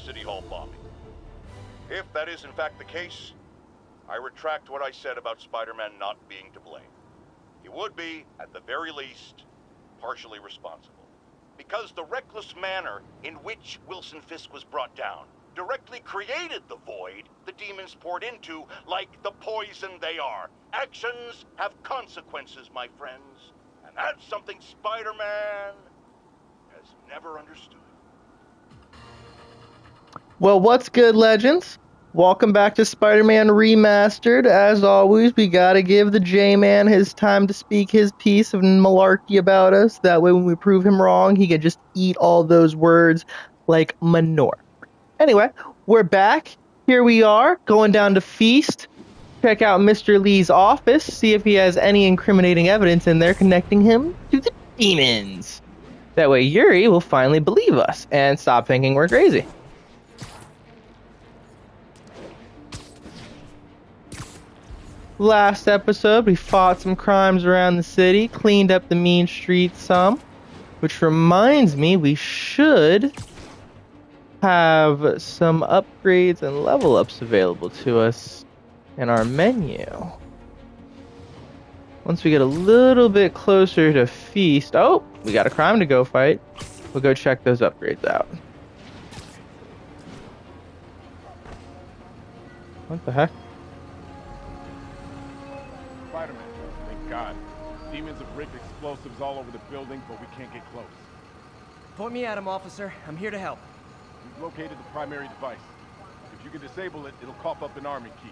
City Hall bombing. If that is in fact the case, I retract what I said about Spider-Man not being to blame. He would be, at the very least, partially responsible. Because the reckless manner in which Wilson Fisk was brought down directly created the void the demons poured into, like the poison they are. Actions have consequences, my friends. And that's something Spider-Man has never understood. Well, what's good, Legends? Welcome back to Spider-Man Remastered. As always, we gotta give the J-Man his time to speak his piece of malarkey about us. That way, when we prove him wrong, he can just eat all those words like manure. Anyway, we're back. Here we are, going down to Feast. Check out Mr. Lee's office, see if he has any incriminating evidence in there connecting him to the demons. That way, Yuri will finally believe us and stop thinking we're crazy. Last episode, we fought some crimes around the city, cleaned up the mean streets some, which reminds me we should have some upgrades and level ups available to us in our menu. Once we get a little bit closer to Feast, oh, we got a crime to go fight. We'll go check those upgrades out. What the heck? Spider-Man, thank God. Demons have rigged explosives all over the building, but we can't get close. Point me at him, officer. I'm here to help. We've located the primary device. If you can disable it, it'll cough up an army key.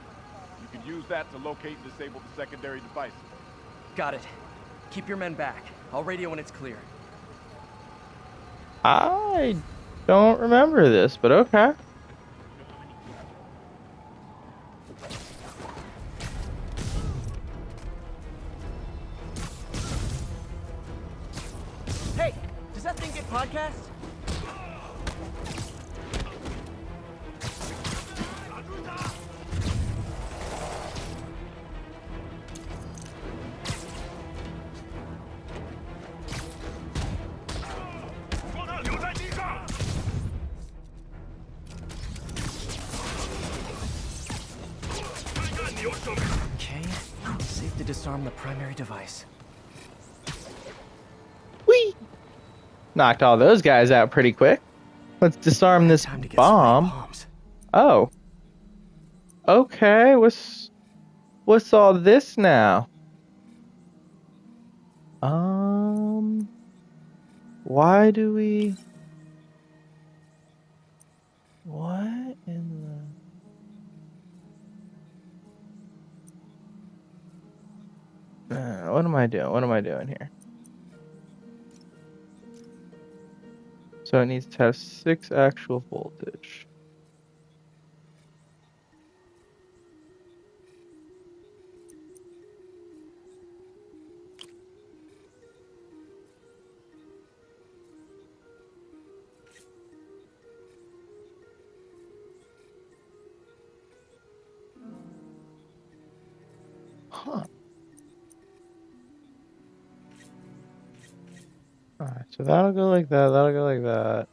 You can use that to locate and disable the secondary devices. Got it. Keep your men back. I'll radio when it's clear. I don't remember this, but okay. Hey, does that thing get podcast? Okay, safe to disarm the primary device. Whee! Knocked all those guys out pretty quick. Let's disarm this Time to get bomb. some bombs. Oh. Okay, what's all this now? Why do we... What in the... what am I doing? What am I doing here? So it needs to have 6 actual voltage. Huh. Alright, so that'll go like that, that'll go like that.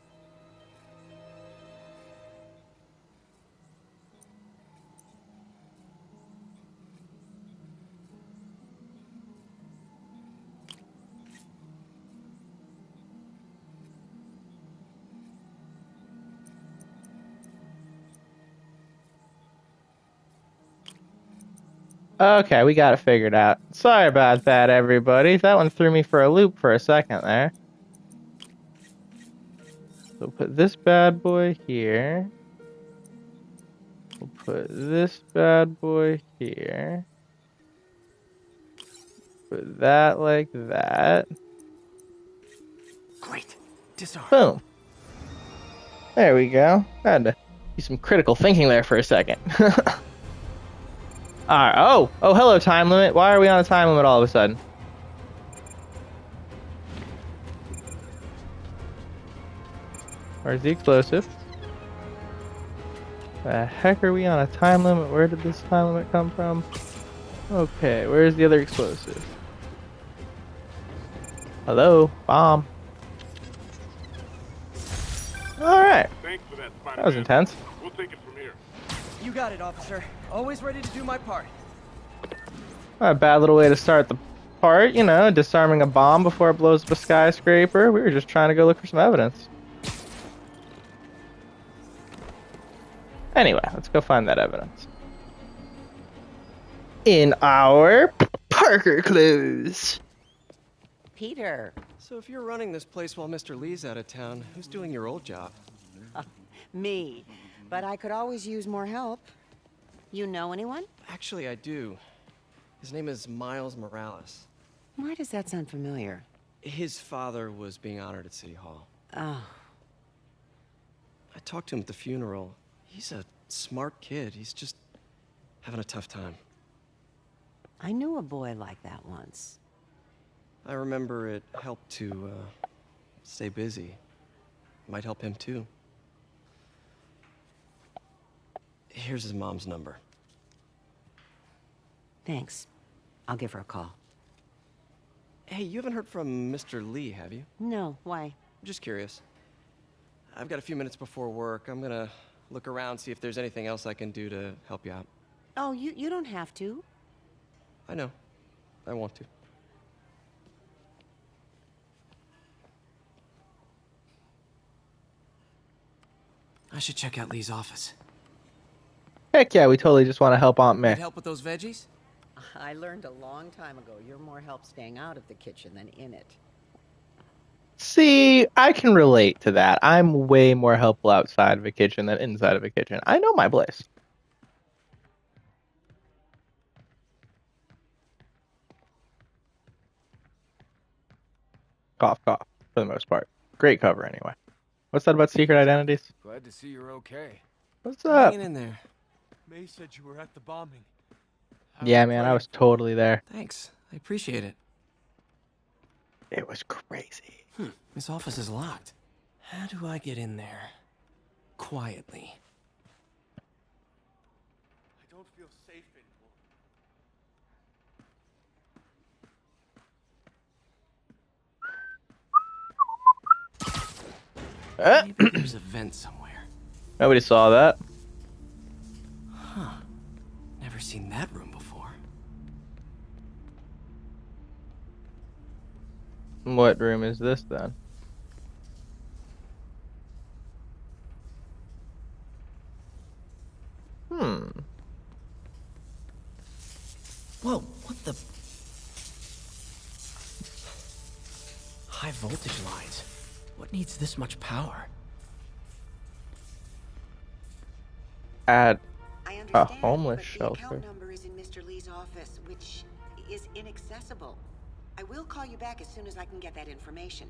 Okay, we got it figured out. Sorry about that, everybody. That one threw me for a loop for a second there. So put this bad boy here. We'll put this bad boy here. Put that like that. Great. Disarm. Boom. There we go. I had to do some critical thinking there for a second. Alright, oh, hello, time limit. Why are we on a time limit all of a sudden? Where's the explosive? The heck are we on a time limit? Where did this time limit come from? Okay, where's the other explosive? Hello, bomb. Alright. Thanks for that, Spider-Man. That was intense. We'll take it from here. You got it, officer. Always ready to do my part. Not a bad little way to start the part, you know, disarming a bomb before it blows up a skyscraper. We were just trying to go look for some evidence. Anyway, let's go find that evidence. In our Parker clothes. Peter. So if you're running this place while Mr. Lee's out of town, who's doing your old job? Me. But I could always use more help. You know anyone? Actually, I do. His name is Miles Morales. Why does that sound familiar? His father was being honored at City Hall. Oh. I talked to him at the funeral. He's a smart kid. He's just having a tough time. I knew a boy like that once. I remember it helped to stay busy. Might help him too. Here's his mom's number. Thanks. I'll give her a call. Hey, you haven't heard from Mr. Lee, have you? No, why? Just curious. I've got a few minutes before work. I'm gonna look around, see if there's anything else I can do to help you out. Oh, you don't have to. I know. I want to. I should check out Lee's office. Heck yeah, we totally just want to help Aunt May. Need help with those veggies? I learned a long time ago you're more help staying out of the kitchen than in it. See, I can relate to that. I'm way more helpful outside of a kitchen than inside of a kitchen. I know my place. Cough, cough, for the most part. Great cover, anyway. What's that about secret identities? Glad to see you're okay. What's up? Hanging in there. May said you were at the bombing. Yeah, man, I was totally there. Thanks. I appreciate it. It was crazy. This office is locked. How do I get in there? Quietly. I don't feel safe anymore. Maybe there's a vent somewhere. Nobody saw that. Huh. Never seen that room before. What room is this, then? Whoa, what the? High voltage lines. What needs this much power? At I a understand, homeless but the shelter. account number is in Mr. Lee's office, which is inaccessible. I will call you back as soon as I can get that information.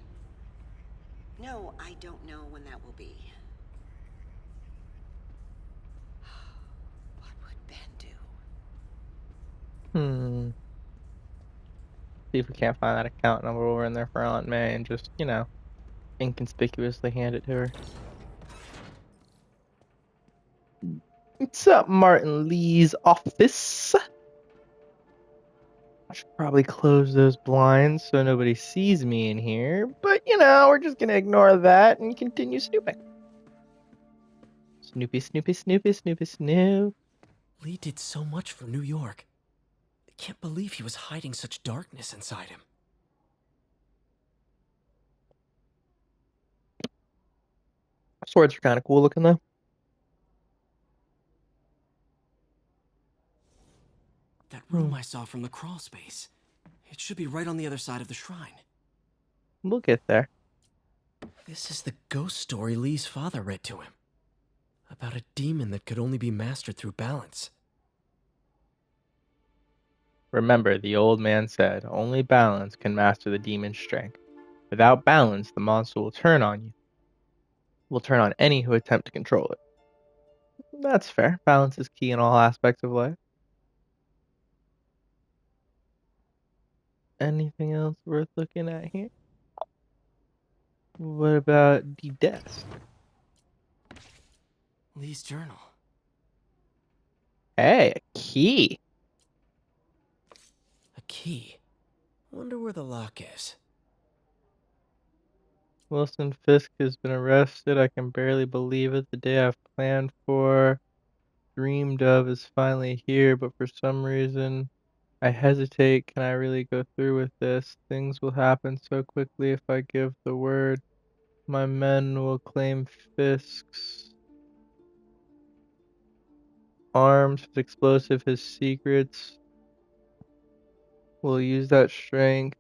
No, I don't know when that will be. What would Ben do? See if we can't find that account number over in there for Aunt May and just, you know, inconspicuously hand it to her. What's up, Martin Lee's office? I should probably close those blinds so nobody sees me in here, but you know, we're just gonna ignore that and continue snooping. Snoopy, Snoopy, Snoopy, Snoopy, Snoop. Lee did so much for New York. I can't believe he was hiding such darkness inside him. Swords are kind of cool looking though. That room I saw from the crawl space. It should be right on the other side of the shrine. We'll get there. This is the ghost story Lee's father read to him. About a demon that could only be mastered through balance. Remember, the old man said, only balance can master the demon's strength. Without balance, the monster will turn on you. Will turn on any who attempt to control it. That's fair. Balance is key in all aspects of life. Anything else worth looking at here? What about the desk? Lee's journal. Hey, a key. A key. Wonder where the lock is. Wilson Fisk has been arrested. I can barely believe it. The day I've planned for, dreamed of is finally here, but for some reason I hesitate. Can I really go through with this? Things will happen so quickly if I give the word. My men will claim Fisk's arms, his explosive, his secrets. We'll use that strength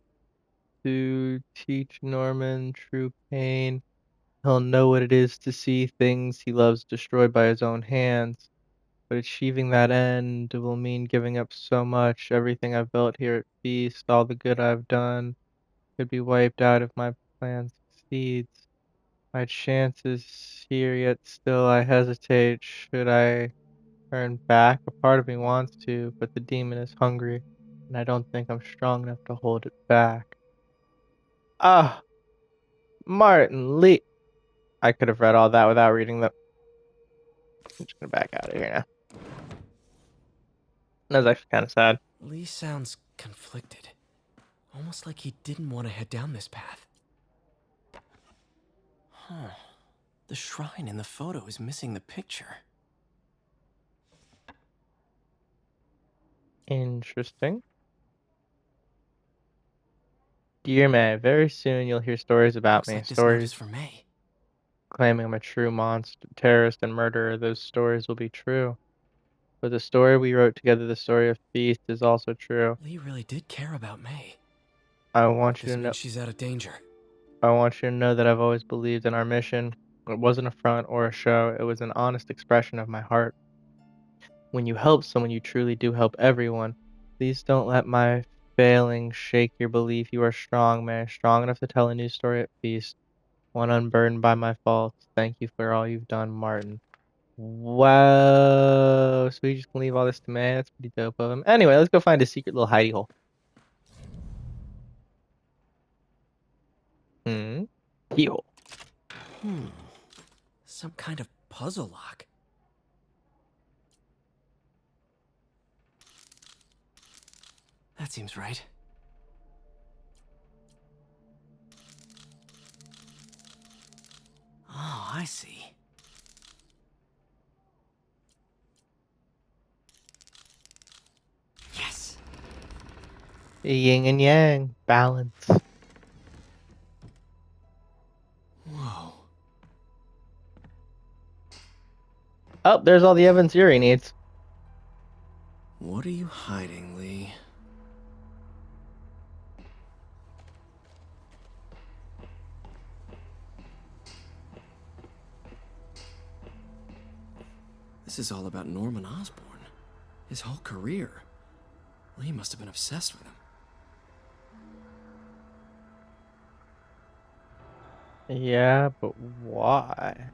to teach Norman true pain. He'll know what it is to see things he loves destroyed by his own hands. But achieving that end will mean giving up so much. Everything I've built here at Feast, all the good I've done, could be wiped out if my plan succeeds. My chances here, yet still I hesitate. Should I turn back? A part of me wants to, but the demon is hungry, and I don't think I'm strong enough to hold it back. Ah, Martin Lee. I could have read all that without reading the. I'm just gonna back out of here now. That was actually kind of sad. Lee sounds conflicted. Almost like he didn't want to head down this path. Huh. The shrine in the photo is missing the picture. Interesting. Dear May, very soon you'll hear stories about Looks me. like this note Stories is for May. claiming I'm a true monster, terrorist, and murderer. Those stories will be true. But the story we wrote together, the story of Feast, is also true. Lee really did care about May. I want you This to know. means she's out of danger. I want you to know that I've always believed in our mission. It wasn't a front or a show. It was an honest expression of my heart. When you help someone, you truly do help everyone. Please don't let my failing shake your belief. You are strong, man. Strong enough to tell a new story at Feast. One unburdened by my faults. Thank you for all you've done, Martin. Wow. So we just can leave all this to May. That's pretty dope of him. Anyway, let's go find a secret little hidey hole. Keyhole. Some kind of puzzle lock. That seems right. Oh, I see. Yes! Yin and yang. Balance. Whoa. Oh, there's all the evidence Yuri needs. What are you hiding, Lee? This is all about Norman Osborn. His whole career. Lee must have been obsessed with him. Yeah, but why?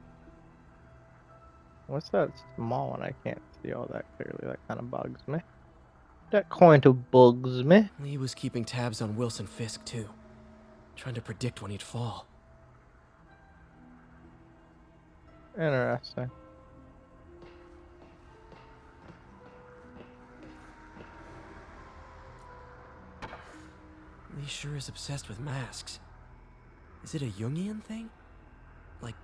What's that small one? I can't see all that clearly. That kind of bugs me. That kind of bugs me. Lee was keeping tabs on Wilson Fisk, too. Trying to predict when he'd fall. Interesting. Lee sure is obsessed with masks. Is it a Jungian thing? Like,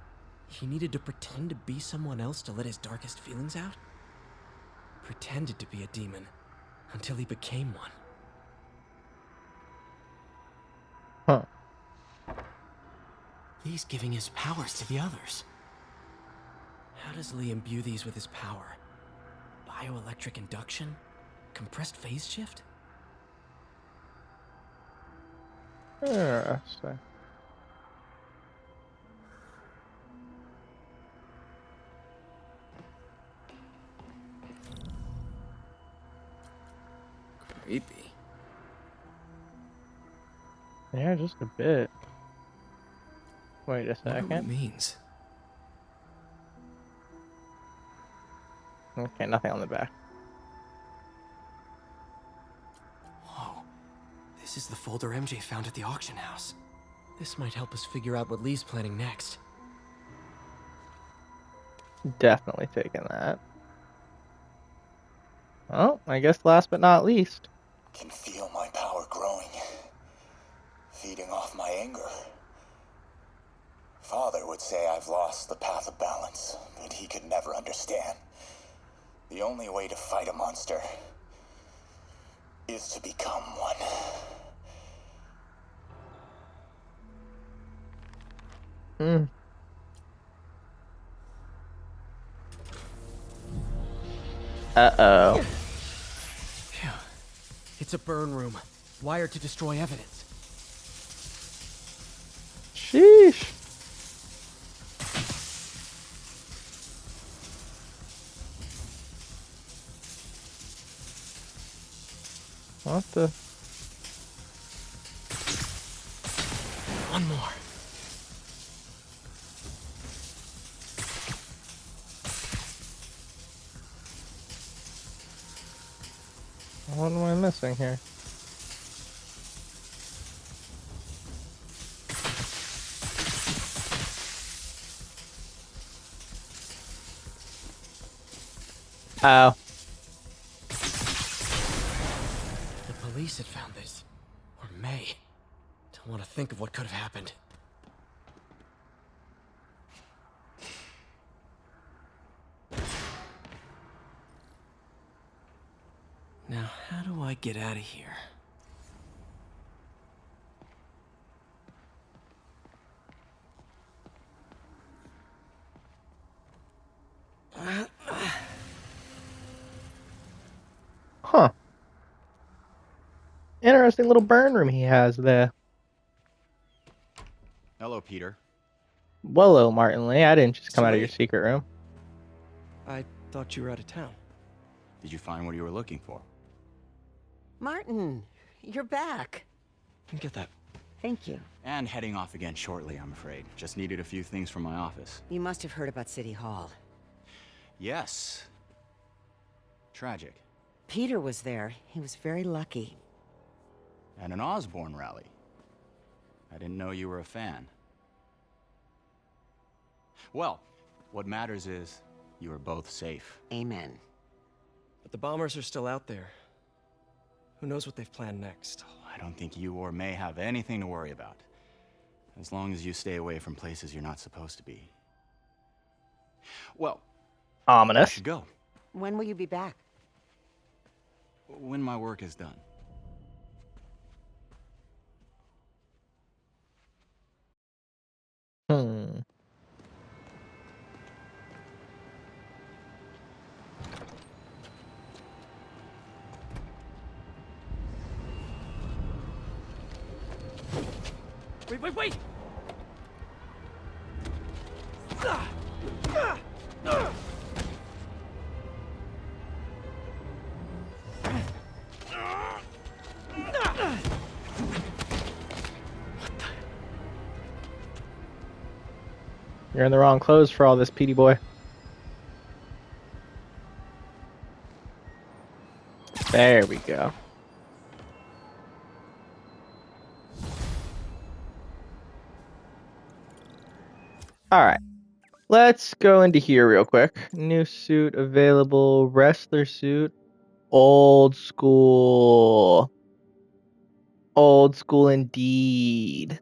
he needed to pretend to be someone else to let his darkest feelings out? Pretended to be a demon, until he became one. Huh. Lee's giving his powers to the others. How does Lee imbue these with his power? Bioelectric induction? Compressed phase shift? Interesting. Creepy. Yeah, just a bit. Wait a Wonder what it second. means. Okay, nothing on the back. Whoa. This is the folder MJ found at the auction house. This might help us figure out what Lee's planning next. Definitely taking that. Well, I guess last but not least. Can feel my power growing, feeding off my anger. Father would say I've lost the path of balance, but he could never understand. The only way to fight a monster is to become one. Uh-oh. Phew. It's a burn room, wired to destroy evidence. Sheesh. What the? One more. What am I missing here? Oh. The police had found this. Or may. Don't want to think of what could have happened. Now, how do I get out of here? Huh. Interesting little burn room he has there. Hello, Peter. Hello, Martin Lee. I didn't just come out of your Sweet. secret room. I thought you were out of town. Did you find what you were looking for? Martin, you're back. Get that. Thank you. And heading off again shortly, I'm afraid. Just needed a few things from my office. You must have heard about City Hall. Yes. Tragic. Peter was there. He was very lucky. And an Osborne rally. I didn't know you were a fan. Well, what matters is you are both safe. Amen. But the bombers are still out there. Who knows what they've planned next? I don't think you or May have anything to worry about. As long as you stay away from places you're not supposed to be. Well, I Ominous. should go. When will you be back? When my work is done. Hmm. Wait! You're in the wrong clothes for all this, Petey boy. There we go. Alright. Let's go into here real quick. New suit available. Wrestler suit. Old school. Old school indeed.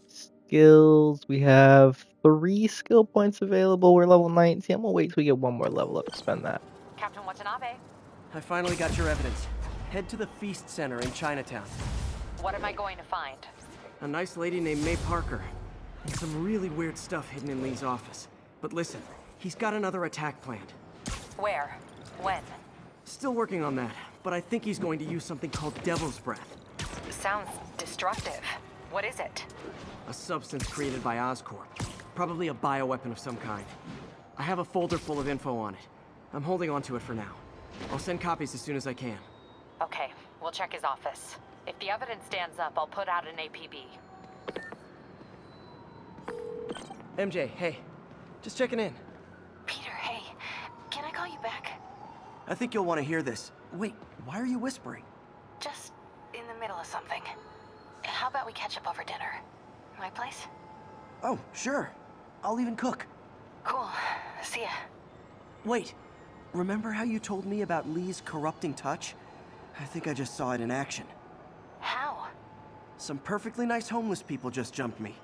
Skills. We have 3 skill points available. We're level 19. I'm gonna wait till we get one more level up to spend that. Captain Watanabe, I finally got your evidence. Head to the Feast Center in Chinatown. what am I going to find? A nice lady named May Parker. And some really weird stuff hidden in Lee's office. But listen, he's got another attack planned. Where? When? Still working on that, but I think he's going to use something called Devil's Breath. Sounds destructive. What is it? A substance created by Oscorp. Probably a bioweapon of some kind. I have a folder full of info on it. I'm holding on to it for now. I'll send copies as soon as I can. Okay, we'll check his office. If the evidence stands up, I'll put out an APB. MJ, hey. Just checking in. Peter, hey. Can I call you back? I think you'll want to hear this. Wait, why are you whispering? Just in the middle of something. How about we catch up over dinner? My place? Oh, sure. I'll even cook. Cool. See ya. Wait. Remember how you told me about Lee's corrupting touch? I think I just saw it in action. How? Some perfectly nice homeless people just jumped me.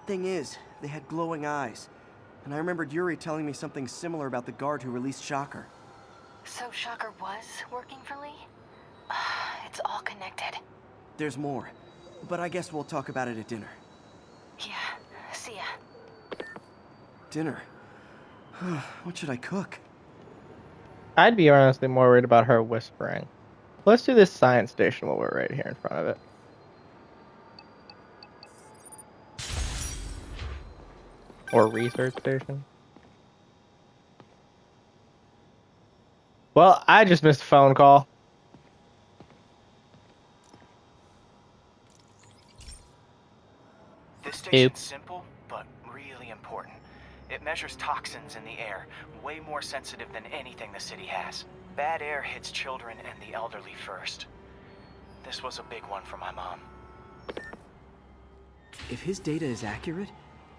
Thing is, They had glowing eyes. And I remembered Yuri telling me something similar about the guard who released Shocker. So Shocker was working for Lee? It's all connected. There's more, but I guess we'll talk about it at dinner. Yeah, see ya. Dinner? What should I cook? I'd be honestly more worried about her whispering. Let's do this science station while we're right here in front of it. Or research station. Well, I just missed a phone call. This station's simple, but really important. It measures toxins in the air, way more sensitive than anything the city has. Bad air hits children and the elderly first. This was a big one for my mom. If his data is accurate,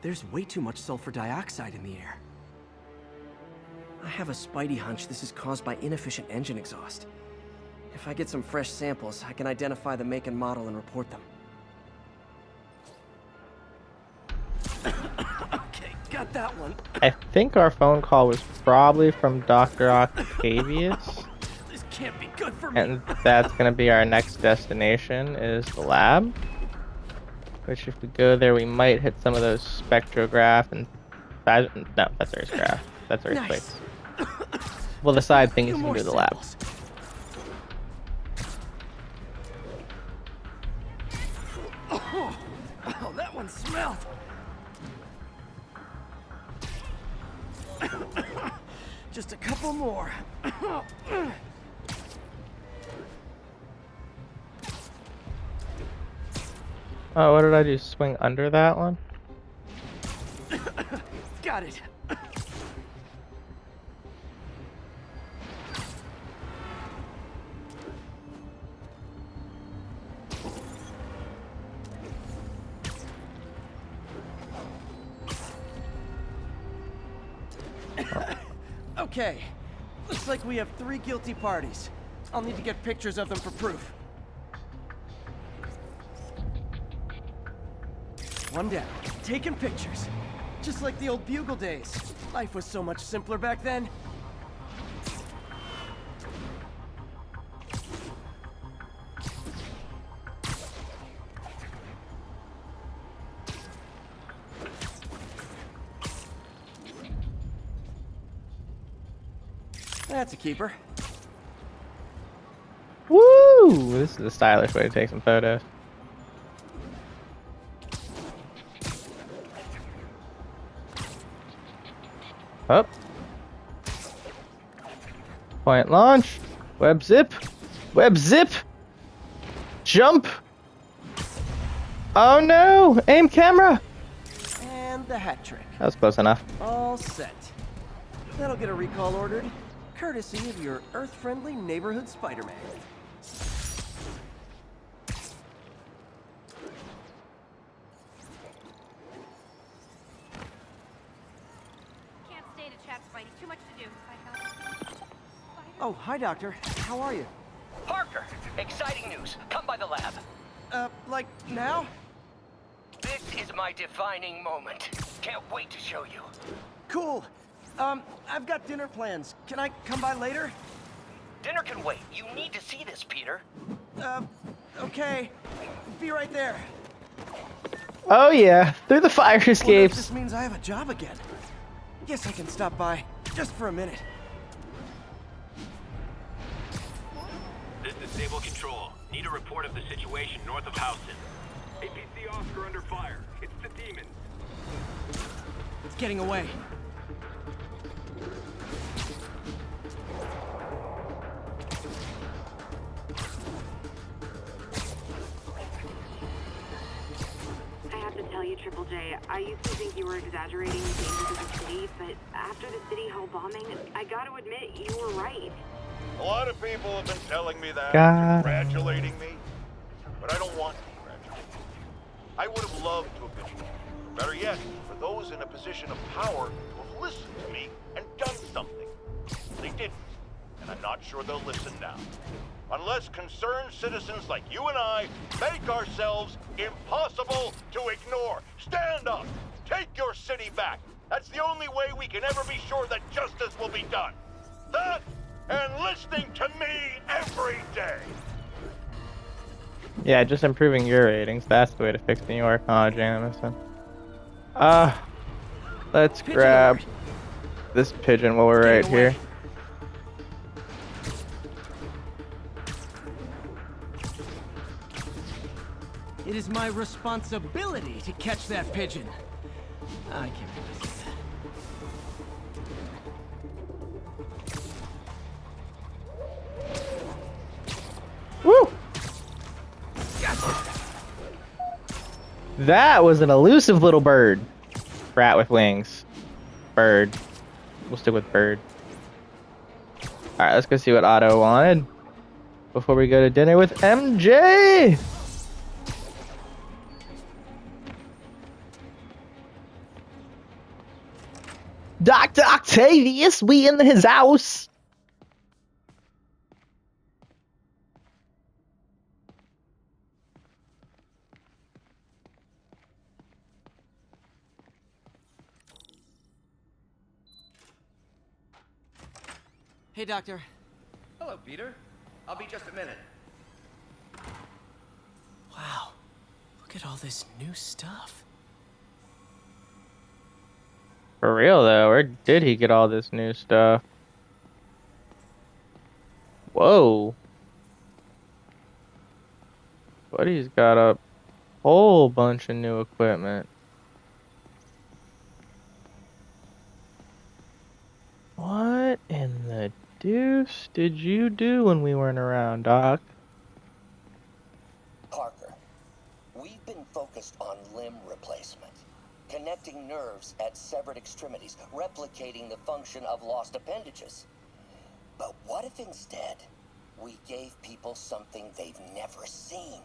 there's way too much sulfur dioxide in the air. I have a spidey hunch this is caused by inefficient engine exhaust. If I get some fresh samples, I can identify the make and model and report them. Okay, got that one. I think our phone call was probably from Dr. Octavius. This can't be good for me. And that's going to be our next destination, is the lab. Which, if we go there, we might hit some of those spectrograph and... No, that's Earth's graph. That's Earth's place. Well, the side thing is to do the lab. Oh, that one smelled. Just a couple more. Oh, what did I do? Swing under that one? Got it. Okay, looks like we have 3 guilty parties. I'll need to get pictures of them for proof. One down, taking pictures. Just like the old Bugle days. Life was so much simpler back then. That's a keeper. Woo! This is a stylish way to take some photos. Up. Point launch. Web zip. Web zip. Jump. Oh no! Aim camera! And the hat trick. That was close enough. All set. That'll get a recall ordered, courtesy of your Earth-friendly neighborhood Spider-Man. Can't stay to chat, Spidey. Too much to do. Oh, hi, Doctor. How are you? Parker, exciting news. Come by the lab. Like now? This is my defining moment. Can't wait to show you. Cool. I've got dinner plans. Can I come by later? Dinner can wait. You need to see this, Peter. Okay. Be right there. Oh yeah, through the fire escapes. This means I have a job again. Guess I can stop by, just for a minute. This is Sable Control. Need a report of the situation north of Houston. APC Oscar under fire. It's the demons. It's getting away. I have to tell you, Triple J, I used to think you were exaggerating the dangers of the city, but after the City Hall bombing, I gotta admit, you were right. A lot of people have been telling me that, congratulating me, but I don't want to congratulate you. I would have loved to have been wrong. Or better yet, for those in a position of power to have listened to me and done something. They didn't, and I'm not sure they'll listen now. Unless concerned citizens like you and I make ourselves impossible to ignore. Stand up! Take your city back. That's the only way we can ever be sure that justice will be done. That and listening to me every day. Yeah, just improving your ratings. That's the way to fix New York, huh, Jamison? Let's grab this pigeon while we're right here. It is my responsibility to catch that pigeon. I can't really say that. Woo! That was an elusive little bird. Rat with wings. Bird. We'll stick with bird. Alright, let's go see what Otto wanted before we go to dinner with MJ! Dr. Octavius, we in his house! Hey, Doctor. Hello, Peter. I'll be just a minute. Wow. Look at all this new stuff. For real though, where did he get all this new stuff? Whoa. Buddy's got a whole bunch of new equipment. What in the deuce did you do when we weren't around, Doc? Parker, we've been focused on limb replacement. Connecting nerves at severed extremities, replicating the function of lost appendages. But what if instead we gave people something they've never seen?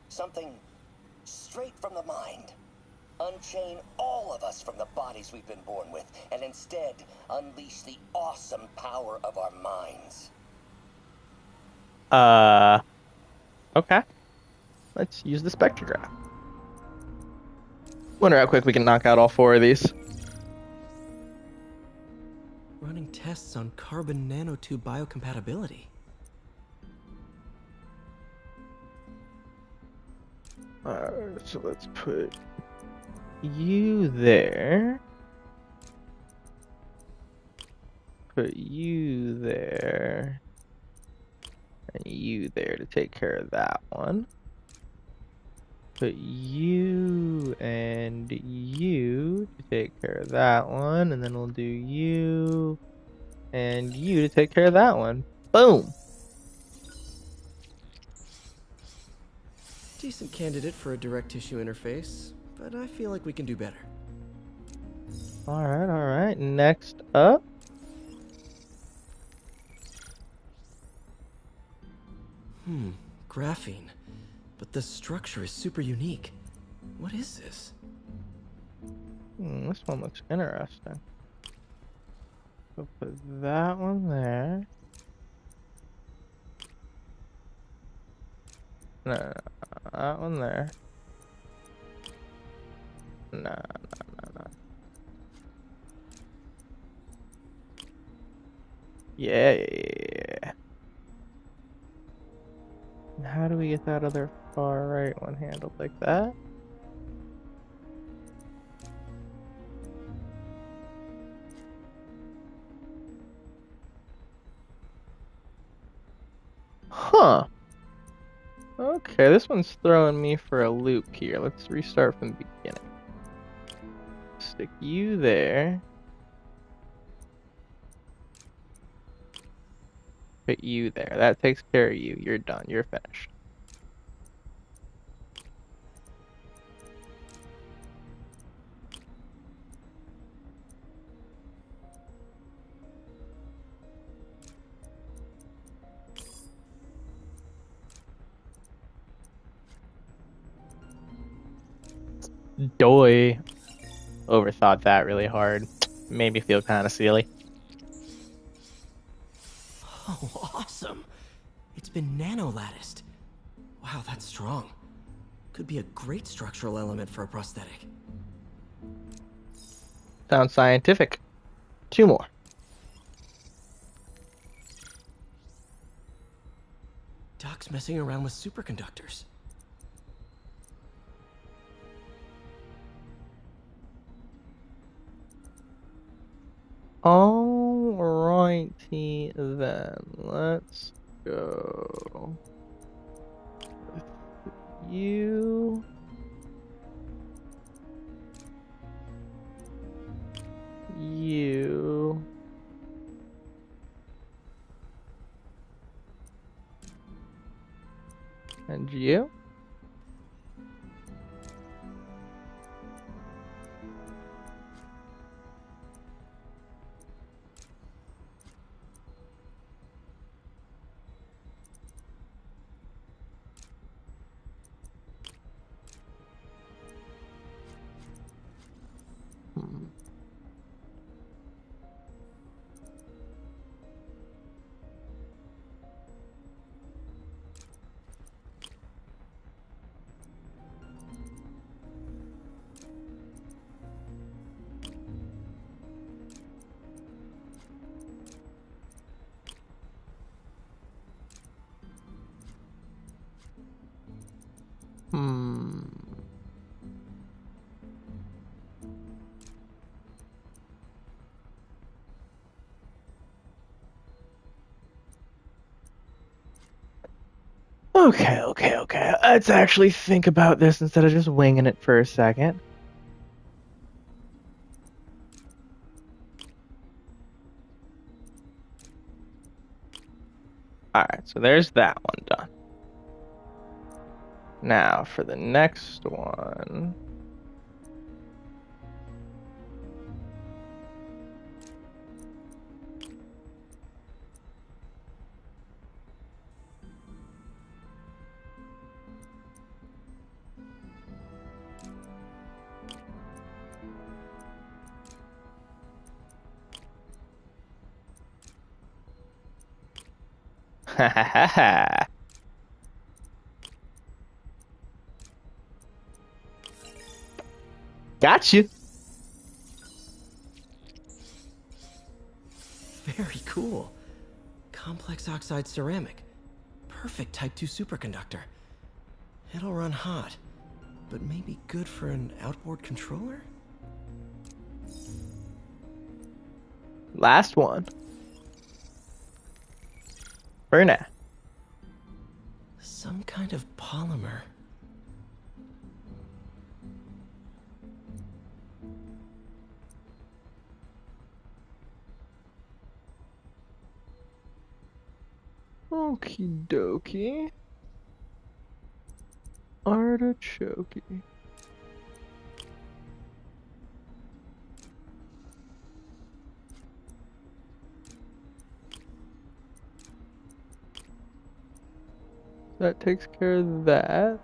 Something straight from the mind. Unchain all of us from the bodies we've been born with, and instead unleash the awesome power of our minds. Okay. Let's use the spectrograph. Wonder how quick we can knock out all 4 of these. Running tests on carbon nanotube biocompatibility. Alright, so let's put you there. Put you there. And you there to take care of that one. Put you and you to take care of that one, and then we'll do you and you to take care of that one. Boom! Decent candidate for a direct tissue interface, but I feel like we can do better. Alright. Next up. Graphene. But the structure is super unique. What is this? This one looks interesting. We'll put that one there. No, that one there. No. Yeah. And how do we get that other far right one handled like that? Huh. Okay, this one's throwing me for a loop here. Let's restart from the beginning. Stick you there. Put you there. That takes care of you. You're done. You're finished. Doy. Overthought that really hard. Made me feel kind of silly. Oh, awesome! It's been nano-latticed. Wow, that's strong. Could be a great structural element for a prosthetic. Sounds scientific. 2 more. Doc's messing around with superconductors. Alrighty then. Let's go with you. You. And you. Okay. Let's actually think about this instead of just winging it for a second. Alright, so there's that one done. Now, for the next one... Ha ha ha ha. Got you. Very cool. Complex oxide ceramic. Perfect Type 2 superconductor. It'll run hot, but maybe good for an outboard controller? Last one. For now. Some kind of polymer. Okie dokie. Artichoke. That takes care of that.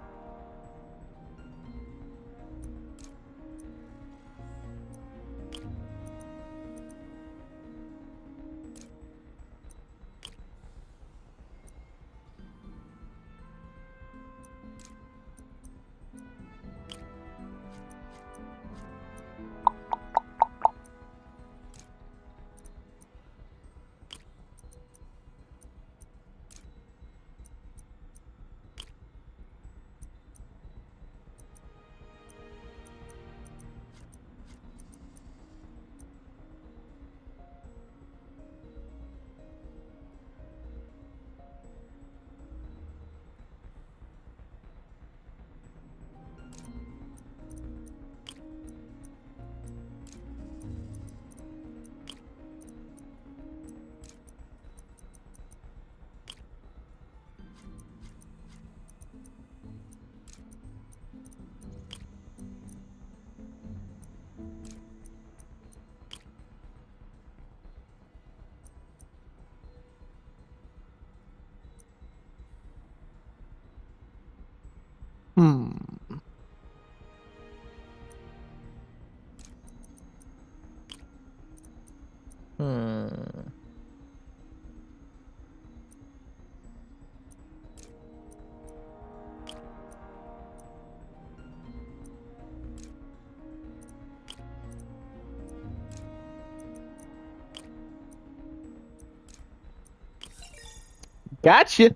Gotcha.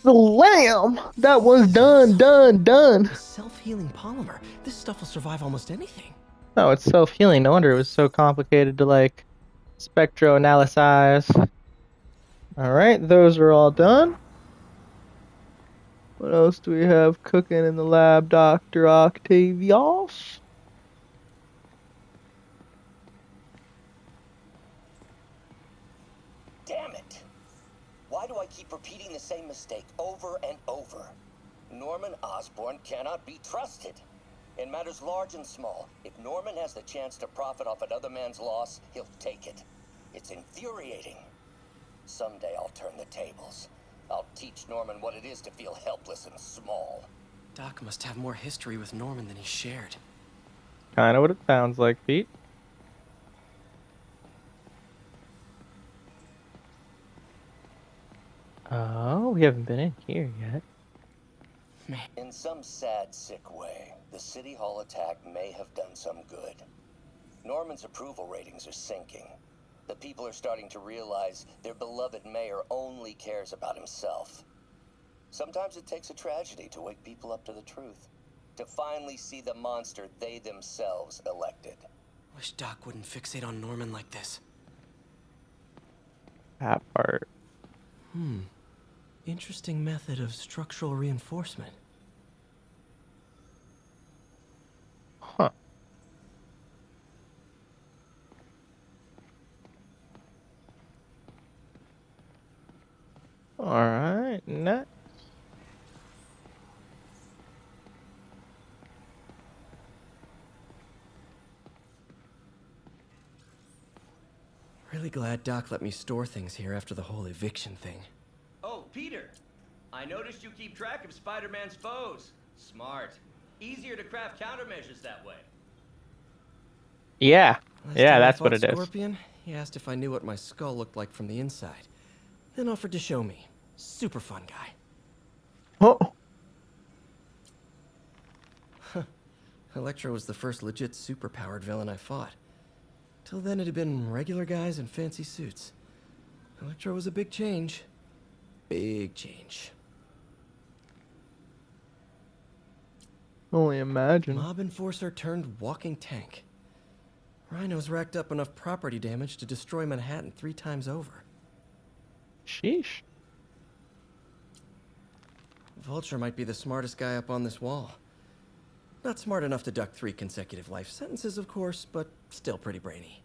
The lamb. That one's done. A self-healing polymer. This stuff will survive almost anything. Oh, it's self-healing. No wonder it was so complicated to, like, spectroanalyze. Alright, those are all done. What else do we have cooking in the lab, Dr. Octavius? Damn it! Why do I keep repeating the same mistake over and over? Norman Osborn cannot be trusted. In matters large and small, if Norman has the chance to profit off another man's loss, he'll take it. It's infuriating. Someday I'll turn the tables. I'll teach Norman what it is to feel helpless and small. Doc must have more history with Norman than he shared. Kinda what it sounds like, Pete. Oh, we haven't been in here yet. In some sad, sick way, the City Hall attack may have done some good. Norman's approval ratings are sinking. The people are starting to realize their beloved mayor only cares about himself. Sometimes it takes a tragedy to wake people up to the truth, to finally see the monster they themselves elected. Wish Doc wouldn't fixate on Norman like this. That part. Interesting method of structural reinforcement. Huh. Alright, next. Really glad Doc let me store things here after the whole eviction thing. Oh, Peter! I noticed you keep track of Spider-Man's foes. Smart. Easier to craft countermeasures that way. Yeah. Last Yeah, time I that's what fought it is. Scorpion, he asked if I knew what my skull looked like from the inside. Then offered to show me. Super fun guy. Oh. Electro was the first legit super-powered villain I fought. Till then it had been regular guys in fancy suits. Electro was a big change. Big change. Only imagine. Mob enforcer turned walking tank. Rhino's racked up enough property damage to destroy Manhattan 3 times over. Sheesh. Vulture might be the smartest guy up on this wall. Not smart enough to duck 3 consecutive life sentences, of course, but still pretty brainy.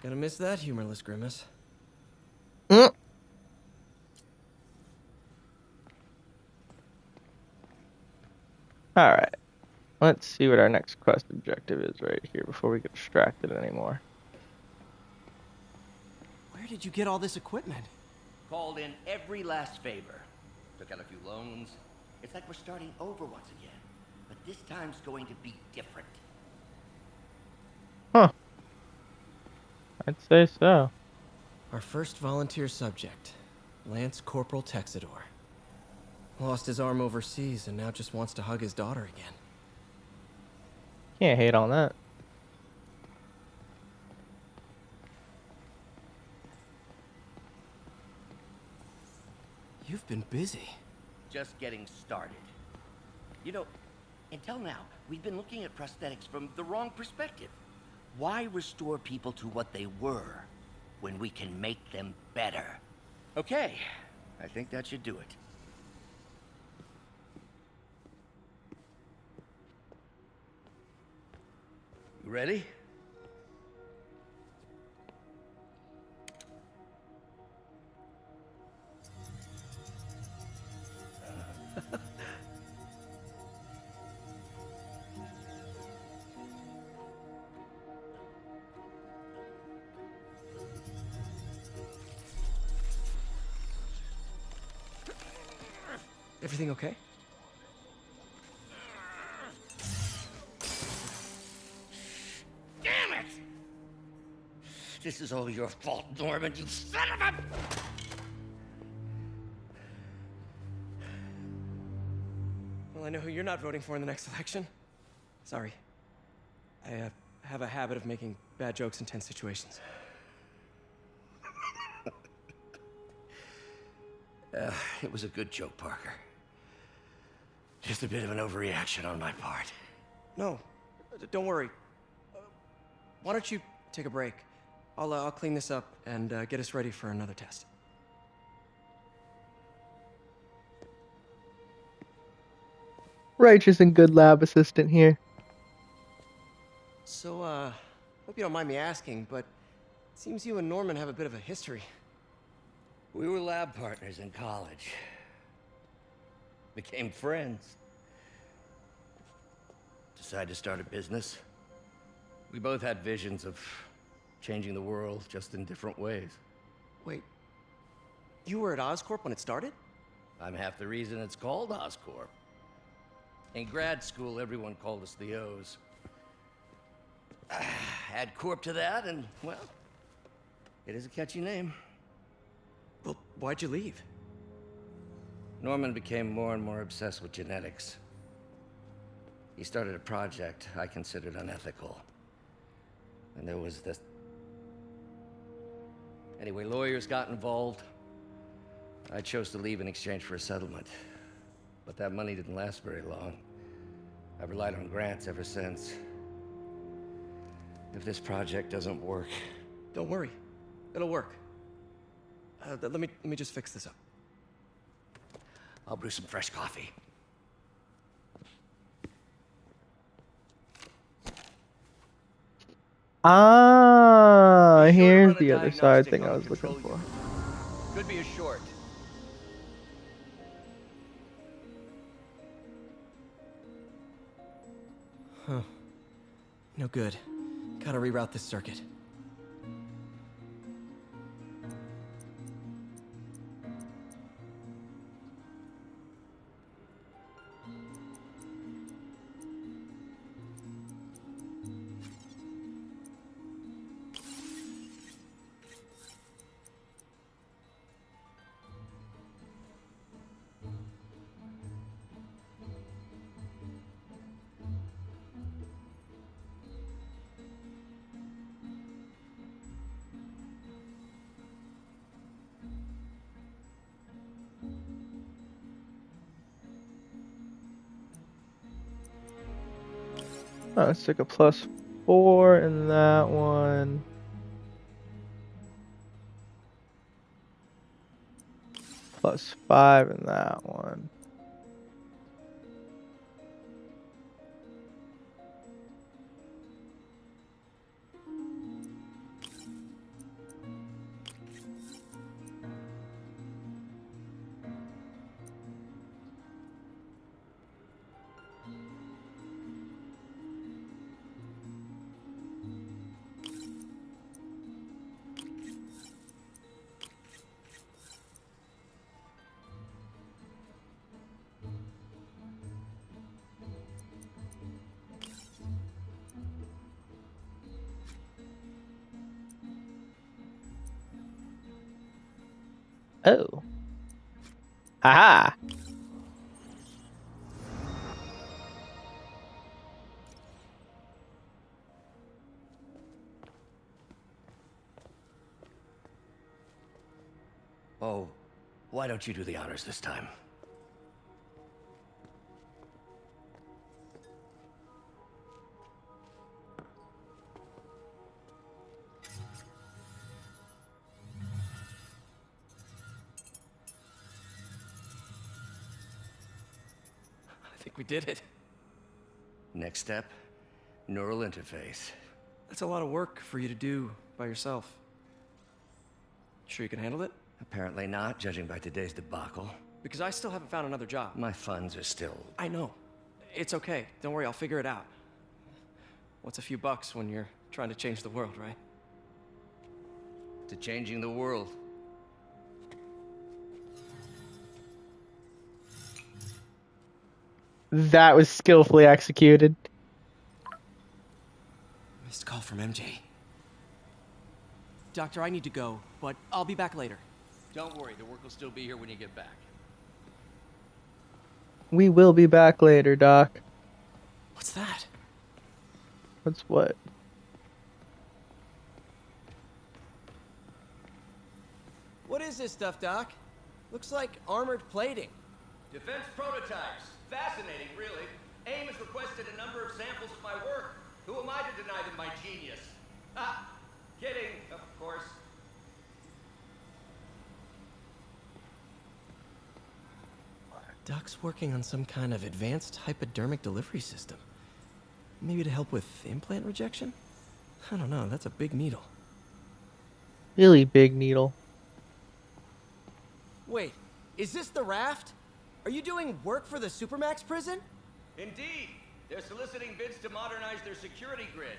Gonna miss that humorless grimace. Alright. Let's see what our next quest objective is right here before we get distracted anymore. Where did you get all this equipment? Called in every last favor. Took out a few loans. It's like we're starting over once again. But this time's going to be different. Huh. I'd say so. Our first volunteer subject, Lance Corporal Texador. Lost his arm overseas and now just wants to hug his daughter again. Can't hate on that. You've been busy. Just getting started. You know, until now, we've been looking at prosthetics from the wrong perspective. Why restore people to what they were when we can make them better? Okay, I think that should do it. You ready? Everything okay? Damn it! This is all your fault, Norman, you son of a... Well, I know who you're not voting for in the next election. Sorry. I have a habit of making bad jokes in tense situations. It was a good joke, Parker. Just a bit of an overreaction on my part. No, don't worry. Why don't you take a break? I'll clean this up and get us ready for another test. Righteous and good lab assistant here. So, hope you don't mind me asking, but it seems you and Norman have a bit of a history. We were lab partners in college. Became friends. Decided to start a business. We both had visions of changing the world, just in different ways. Wait, you were at Oscorp when it started? I'm half the reason it's called Oscorp. In grad school, everyone called us the O's. Add Corp to that, and, well, it is a catchy name. Well, why'd you leave? Norman became more and more obsessed with genetics. He started a project I considered unethical. And there was this... Anyway, lawyers got involved. I chose to leave in exchange for a settlement. But that money didn't last very long. I've relied on grants ever since. If this project doesn't work... Don't worry. It'll work. Let me just fix this up. I'll brew some fresh coffee. Ah, here's the other side thing I was looking for. Could be a short. Huh. No good. Gotta reroute this circuit. Oh, let's take a +4 in that one. +5 in that one. Oh. Haha. Oh, why don't you do the honors this time? I think we did it. Next step, neural interface. That's a lot of work for you to do by yourself. Sure you can handle it? Apparently not, judging by today's debacle. Because I still haven't found another job. My funds are still... I know. It's okay. Don't worry, I'll figure it out. What's a few bucks when you're trying to change the world, right? To changing the world. That was skillfully executed. Missed call from MJ. Doctor, I need to go, but I'll be back later. Don't worry, the work will still be here when you get back. We will be back later, Doc. What's that? What's what? this stuff, Doc? Looks like armored plating. Defense prototypes. Fascinating, really. AIM has requested a number of samples of my work. Who am I to deny them my genius? Ah, kidding, of course. Doc's working on some kind of advanced hypodermic delivery system. Maybe to help with implant rejection? I don't know, that's a big needle. Really big needle. Wait, is this the raft? Are you doing work for the Supermax prison? Indeed. They're soliciting bids to modernize their security grid.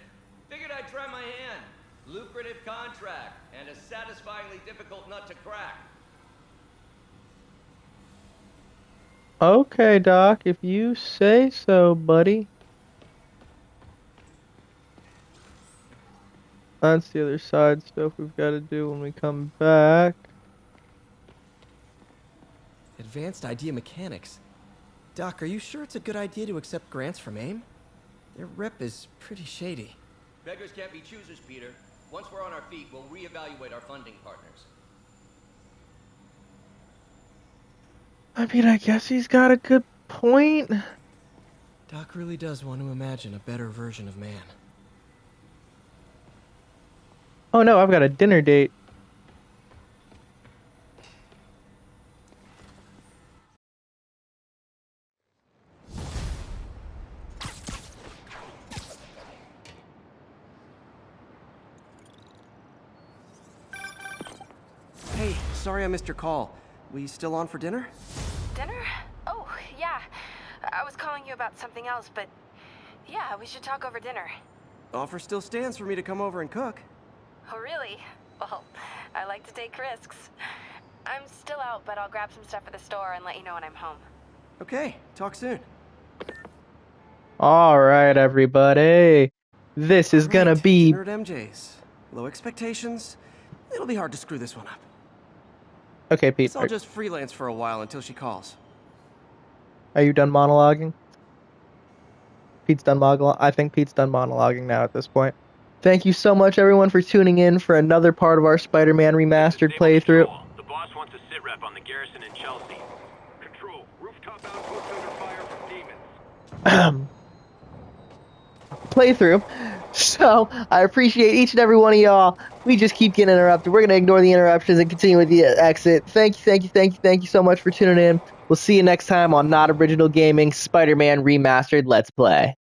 Figured I'd try my hand. Lucrative contract, and a satisfyingly difficult nut to crack. Okay, Doc, if you say so, buddy. That's the other side stuff we've got to do when we come back. Advanced idea mechanics. Doc, are you sure it's a good idea to accept grants from AIM? Their rep is pretty shady. Beggars can't be choosers, Peter. Once we're on our feet, we'll reevaluate our funding partners. I mean, I guess he's got a good point. Doc really does want to imagine a better version of man. Oh no, I've got a dinner date. Hey, sorry I missed your call. We still on for dinner? Dinner? Oh, yeah. I was calling you about something else, but yeah, we should talk over dinner. Offer still stands for me to come over and cook. Oh, really? Well, I like to take risks. I'm still out, but I'll grab some stuff at the store and let you know when I'm home. Okay, talk soon. Alright, everybody. This is gonna be... Dinner at MJ's. Low expectations. It'll be hard to screw this one up. Okay, Pete. Guess I'll just freelance for a while until she calls. Are you done monologuing? Pete's done monologuing. I think Pete's done monologuing now at this point. Thank you so much, everyone, for tuning in for another part of our Spider-Man Remastered playthrough. The boss wants a sit rep on the garrison in Chelsea. Control, rooftop outpost under fire from demons. Playthrough. So, I appreciate each and every one of y'all. We just keep getting interrupted. We're going to ignore the interruptions and continue with the exit. Thank you so much for tuning in. We'll see you next time on Not Original Gaming Spider-Man Remastered Let's Play.